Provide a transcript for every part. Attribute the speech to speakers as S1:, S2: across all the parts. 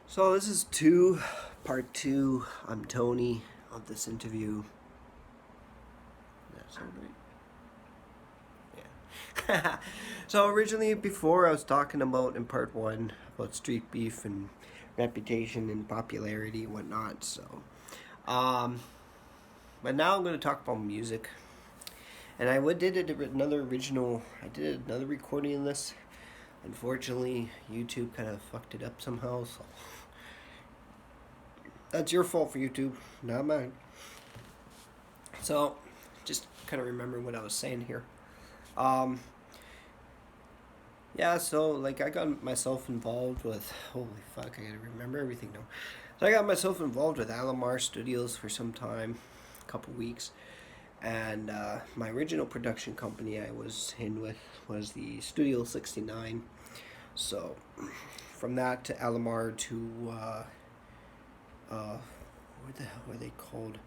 S1: So this is part two. I'm Tony of this interview. That sound right? Yeah. So originally, before I was talking about in part one about street beef and reputation and popularity and whatnot. Um, but now I'm going to talk about music. And I did another recording of this. Unfortunately, YouTube kind of fucked it up somehow. So that's your fault for YouTube, not mine. So, just kind of remembering what I was saying here. Um, yeah, so like I got myself involved with holy fuck, I gotta remember everything now. So I got myself involved with Alamar Studios for some time, a couple weeks, and my original production company I was in with was the Studio 69. So, from that to Alamar to what the hell were they called?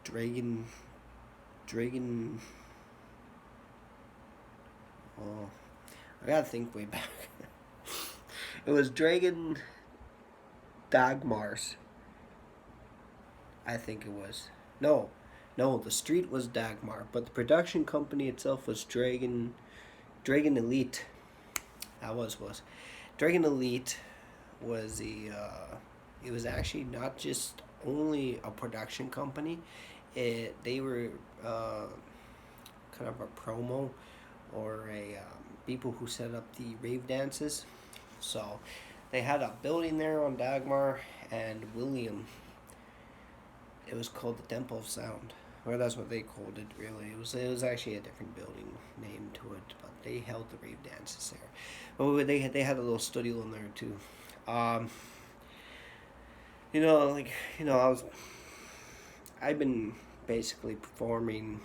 S1: Dragon, Dragon. Oh, I gotta think way back. It was Dragon Dagmars. I think it was. No, no, the street was Dagmar, but the production company itself was Dragon Elite. That was Dragon Elite was the. It was actually not just only a production company. They were kind of a promo or a people who set up the rave dances. So they had a building there on Dagmar and William. It was called the Temple of Sound, or that's what they called it. Really, it was actually a different building name to it, but they held the rave dances there. But they had a little studio in there too. Um, I've been basically performing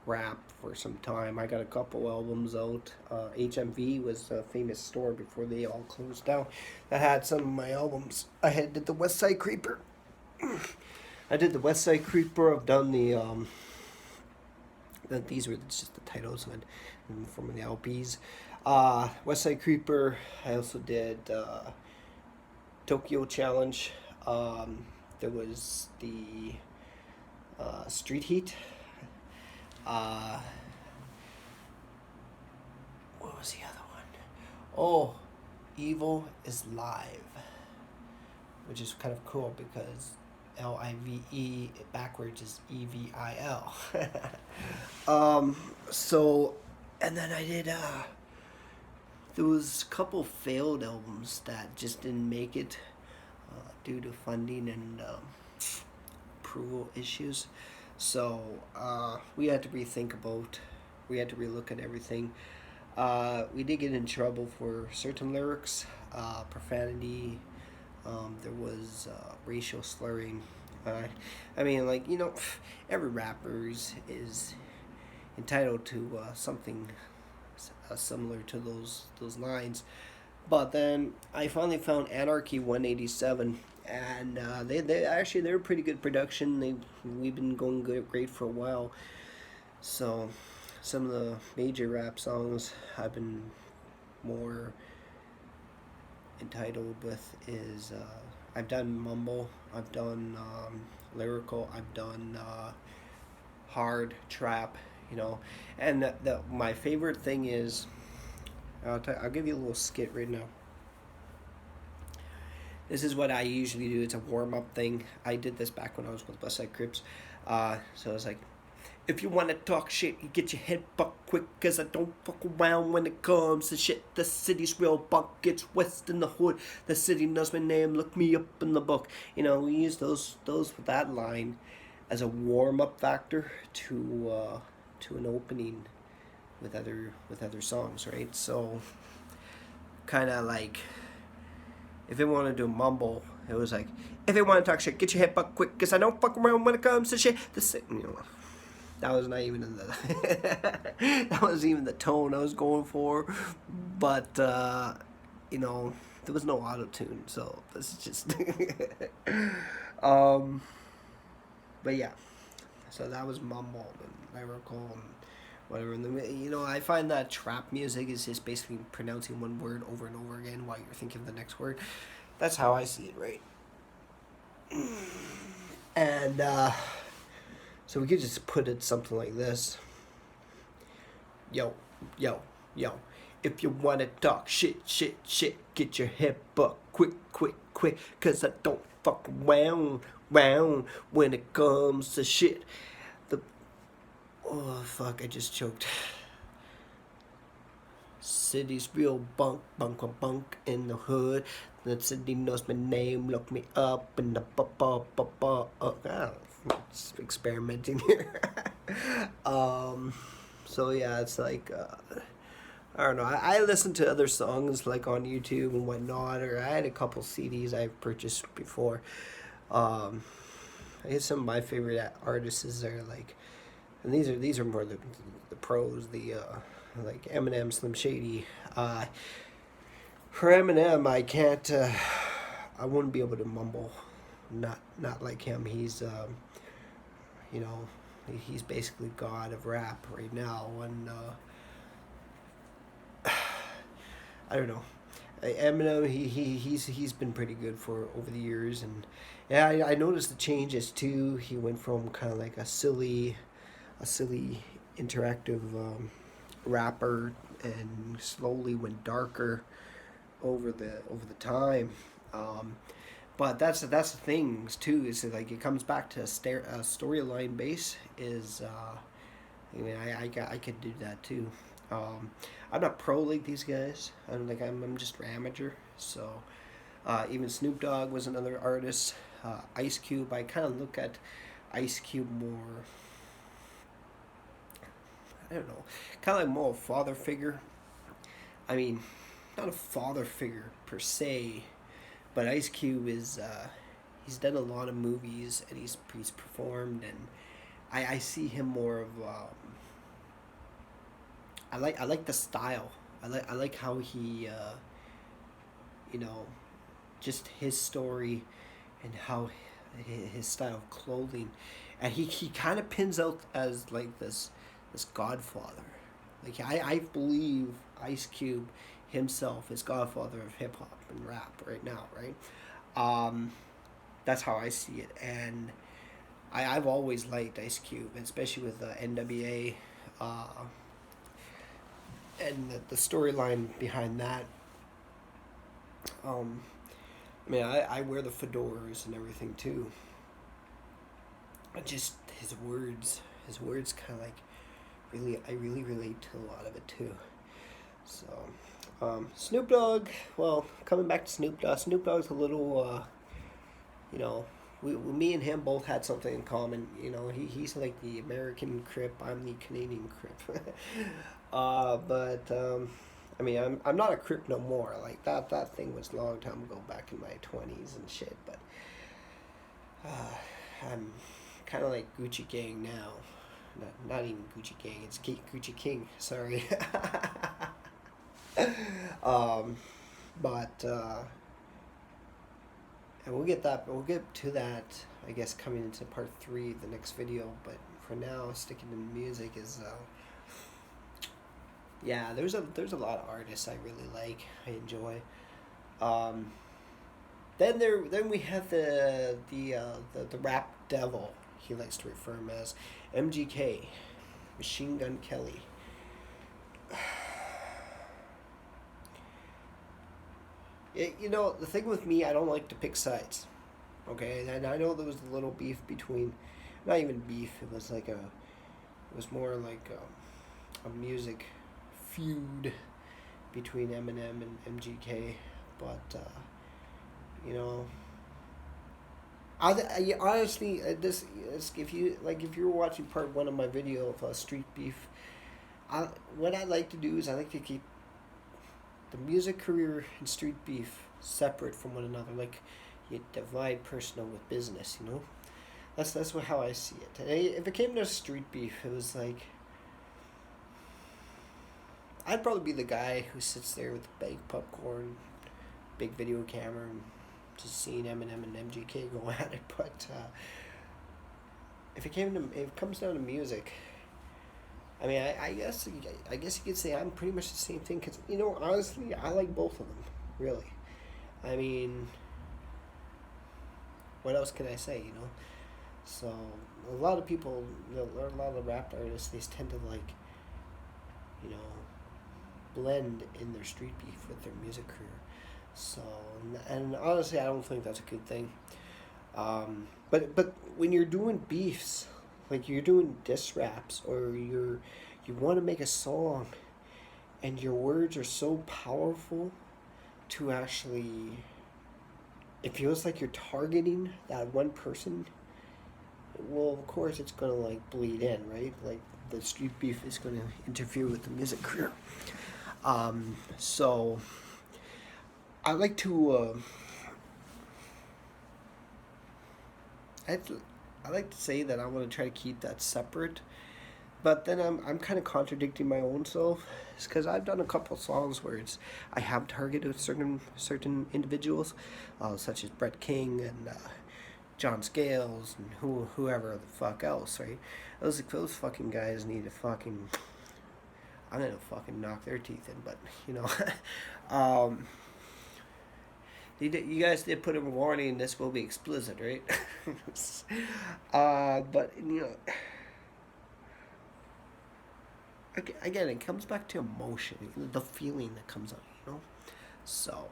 S1: rap for some time. I got a couple albums out. HMV was a famous store before they all closed down that had some of my albums. Did the West Side Creeper. I did the West Side Creeper. I've done these were just the titles of it from the LPs. West Side Creeper. I also did Tokyo Challenge. There was the Street Heat. Uh, what was the other one? Oh, Evil is Live, which is kind of cool because LIVE backwards is EVIL. So, and then I did, there was a couple failed albums that just didn't make it due to funding and approval issues. So we had to we had to relook at everything. We did get in trouble for certain lyrics, profanity. There was racial slurring. I mean, like every rapper is entitled to something similar to those lines. But then I finally found Anarchy 187, and they were pretty good production. We've been going great for a while. So some of the major rap songs I've been more entitled with is I've done mumble, I've done lyrical, I've done hard trap, and my favorite thing is I'll give you a little skit right now. This is what I usually do. It's a warm up thing. I did this back when I was with Westside Crips. So it's like, if you wanna talk shit, you get your head bucked quick, cause I don't fuck around when it comes to shit. The city's real buck, it's west in the hood. The city knows my name, look me up in the book. We use those that line as a warm up factor to an opening with other songs, right? So kind of like if it wanted to mumble, it was like, if you want to talk shit, get your head bucked quick, cause I don't fuck around when it comes to shit. That was not even in the that was even the tone I was going for, but there was no auto tune, so this is just um, but yeah, so that was mumble and lyrical and whatever. And then, I find that trap music is just basically pronouncing one word over and over again while you're thinking of the next word. That's how I see it, right? And so we could just put it something like this. Yo, yo, yo. If you wanna talk shit, shit, shit, get your head buck quick, quick, quick. Cause I don't fuck around, round when it comes to shit. The oh fuck, I just choked. City's real bunk, bunk, bunk in the hood. The city knows my name. Look me up in the it's experimenting here. So yeah, it's like I don't know. I listen to other songs like on YouTube and whatnot, or I had a couple CDs I've purchased before. I guess some of my favorite artists are like, and these are more the pros, the like Eminem, Slim Shady. For Eminem, I can't. I wouldn't be able to mumble. Not like him. He's you know, he's basically god of rap right now, and I don't know. Eminem, he's been pretty good for over the years, and yeah, I noticed the changes too. He went from kind of like a silly interactive rapper, and slowly went darker over the time. But that's the things too. Is like it comes back to a storyline base. Is I mean I could do that too. I'm not pro like these guys. I'm just amateur. So even Snoop Dogg was another artist. Ice Cube. I kind of look at Ice Cube more. I don't know, kind of like more a father figure. I mean, not a father figure per se, but Ice Cube is he's done a lot of movies and he's performed, and I see him more of I like the style. I like how he you know, just his story and how his style of clothing, and he kind of pins out as like this godfather. Like I believe Ice Cube himself is godfather of hip hop and rap right now, right? That's how I see it, and I've always liked Ice Cube, especially with NWA, and the storyline behind that. I mean, I wear the fedoras and everything too. But just his words kind of like I really relate to a lot of it too. So, Snoop Dogg. Well, coming back to Snoop Dogg. Snoop Dogg's a little, you know, me and him both had something in common. You know, he's like the American Crip. I'm the Canadian Crip. But I mean, I'm not a Crip no more. Like that thing was a long time ago, back in my 20s and shit. But I'm kind of like Gucci Gang now. Not even Gucci Gang. It's Gucci King. Sorry. But and we'll get to that, I guess, coming into part 3 of the next video. But for now, sticking to music is yeah. There's a lot of artists I really like. I enjoy. Then we have the rap devil. He likes to refer him as MGK, Machine Gun Kelly. You know, the thing with me, I don't like to pick sides. Okay, and I know there was a little beef between, not even beef. It was like it was more like a music feud between Eminem and MGK. But you know, I honestly, if you were watching part 1 of my video of street beef, what I like to do is I like to keep the music career and street beef separate from one another. Like you divide personal with business. You know, that's how I see it. And if it came to street beef, it was like I'd probably be the guy who sits there with the baked popcorn, big video camera, and just seeing Eminem and MGK go at it. But if it comes down to music, I mean, I guess you could say I'm pretty much the same thing. Cause you know, honestly, I like both of them. Really, I mean, what else can I say, you know? So a lot of people, a lot of rap artists, they tend to like, you know, blend in their street beef with their music career. So, and honestly, I don't think that's a good thing. But when you're doing beefs, like you're doing diss raps, or you want to make a song, and your words are so powerful to actually, it feels like you're targeting that one person. Well, of course, it's gonna like bleed in, right? Like the street beef is gonna interfere with the music career. So I like to. I I like to say that I want to try to keep that separate, but then I'm kind of contradicting my own self, because I've done a couple songs where I have targeted certain individuals, such as Brett King and John Scales and whoever the fuck else, right? Those fucking guys need to fucking. I'm gonna fucking knock their teeth in, but you know, um, you guys did put a warning. This will be explicit, right? But you know, again, it comes back to emotion, the feeling that comes out, you know. So,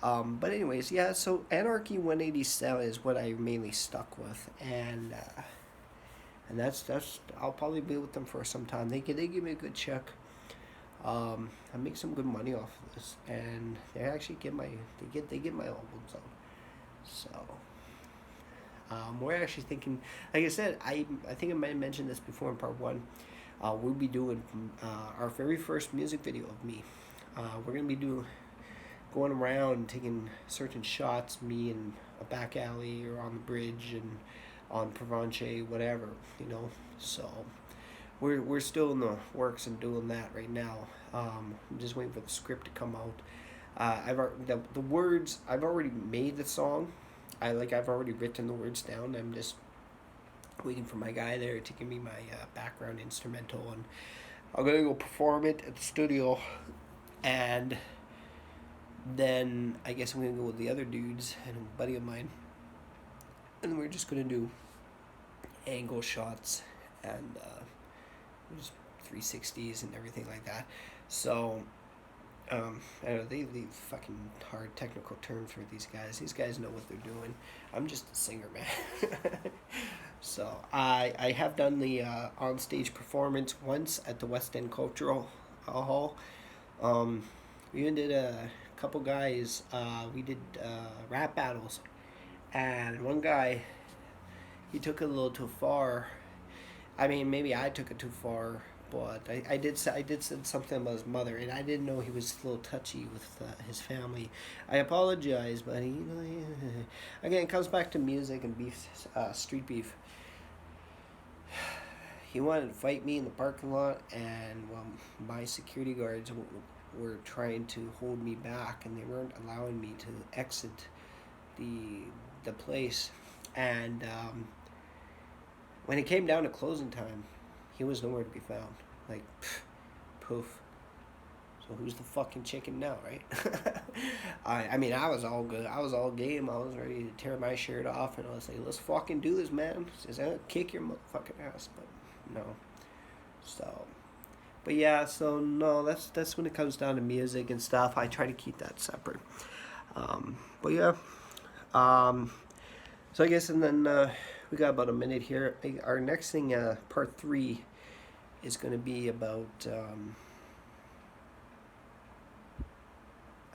S1: but anyways, yeah. So Anarchy 187 is what I mainly stuck with, and that's I'll probably be with them for some time. They give me a good check. I make some good money off of this, and they actually get my albums out. So we're actually thinking, like I said, I think I might have mentioned this before in part one. We'll be doing our very first music video of me. We're gonna be going around taking certain shots, me in a back alley or on the bridge and on Provence, whatever, you know. So we're still in the works and doing that right now. I'm just waiting for the script to come out. The words, I've already made the song. I've already written the words down. I'm just waiting for my guy there to give me my background instrumental, and I'm gonna go perform it at the studio, and then I guess I'm gonna go with the other dudes and a buddy of mine, and we're just gonna do angle shots and just 360s and everything like that. So I don't know, they fucking hard technical terms for these guys. These guys know what they're doing. I'm just a singer, man. So I have done the on-stage performance once at the West End Cultural Hall. We even did a couple guys. We did rap battles, and one guy, he took it a little too far. I mean, maybe I took it too far, but I did say something about his mother, and I didn't know he was a little touchy with his family. I apologize, but again, it comes back to music and beef, street beef. He wanted to fight me in the parking lot, and my security guards were trying to hold me back, and they weren't allowing me to exit the place. And when it came down to closing time, he was nowhere to be found. Like, poof. So who's the fucking chicken now, right? I mean, I was all good. I was all game. I was ready to tear my shirt off, and I was like, let's fucking do this, man. He says, I'll kick your motherfucking ass. But no. So, but yeah, so no, that's when it comes down to music and stuff. I try to keep that separate. But yeah. So I guess, and then we got about a minute here. Our next thing, part 3, is going to be about.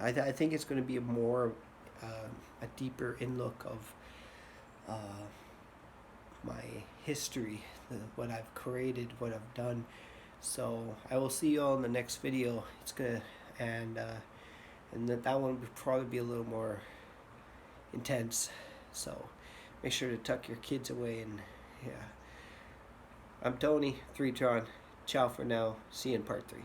S1: I think it's going to be a deeper in-look of my history, what I've created, what I've done. So I will see you all in the next video. It's gonna and that one would probably be a little more intense. So make sure to tuck your kids away, and yeah. I'm Tony 3Tron. Ciao for now. See you in part 3.